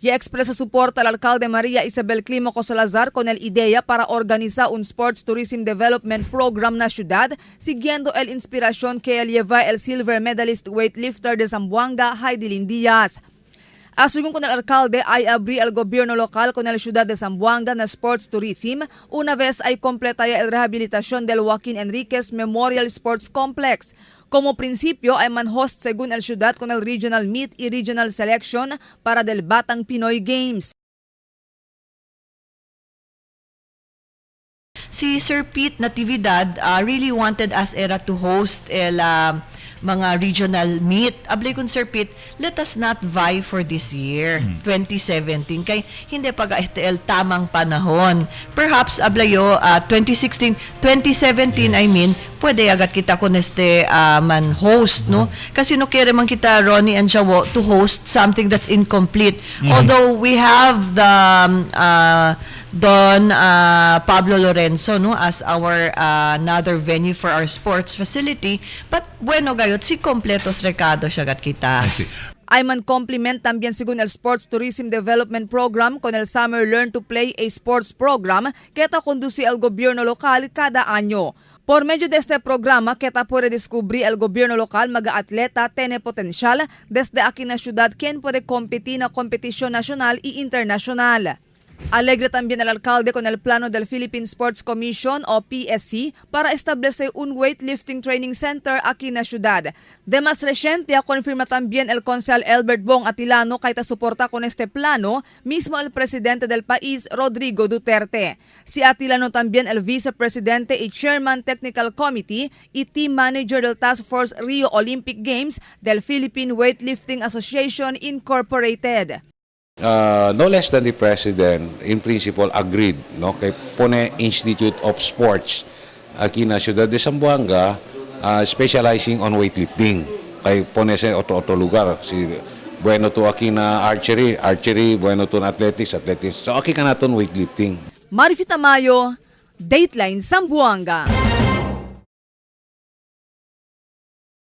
Gi-expresa suporta al alcalde Maria Isabel Climoco Salazar con el ideya para organiza un sports tourism development program na syudad, siguiendo el inspiración que lleva el silver medalist weightlifter de Zamboanga, Heidelin Diaz. Según con el alcalde, ay abrí el gobierno local con el ciudad de Zamboanga na sports tourism una vez ay completaya el rehabilitación del Joaquín Enriquez Memorial Sports Complex. Como principio ay man-host según el ciudad con el regional meet y regional selection para del Batang Pinoy Games. Si Sir Pete Natividad really wanted us era to host el mga regional meet. Ablay kun Sir Pete, let us not vie for this year, 2017. Kay hindi el tamang panahon. Perhaps ablayo 2016, 2017 I mean, pwede agad kita kun man host, no? Kasi no kere man kita Ronnie and Jawo to host something that's incomplete. Although we have the Don Pablo Lorenzo, no, as our another venue for our sports facility, but bueno gayot si completos recado siya gat kita. Ay man compliment también según el Sports Tourism Development Program con el Summer Learn to Play a Sports Program que ta conduce el gobierno local cada año. Por medio de este programa, kita puede descubrir el gobierno local mag-atleta tiene potencial desde aquí na ciudad quien puede competir na kompetisyon nacional y internacional. Alegre también el alcalde con el plano del Philippine Sports Commission o PSC para establecer un weightlifting training center aquí na ciudad. De más reciente, confirma también el concejal Albert Bong Atilano kay suporta con este plano mismo el presidente del país, Rodrigo Duterte. Si Atilano también el vicepresidente y chairman technical committee y team manager del Task Force Rio Olympic Games del Philippine Weightlifting Association Incorporated. No less than the President, in principle, agreed, no, kay Pone Institute of Sports aquí na Ciudad de Zamboanga, specializing on weightlifting. Kay Pone sa otro lugar, si bueno to aquí na archery, bueno to na athletics. So aquí ka naton weightlifting. Marifita Mayo, Dateline Zamboanga.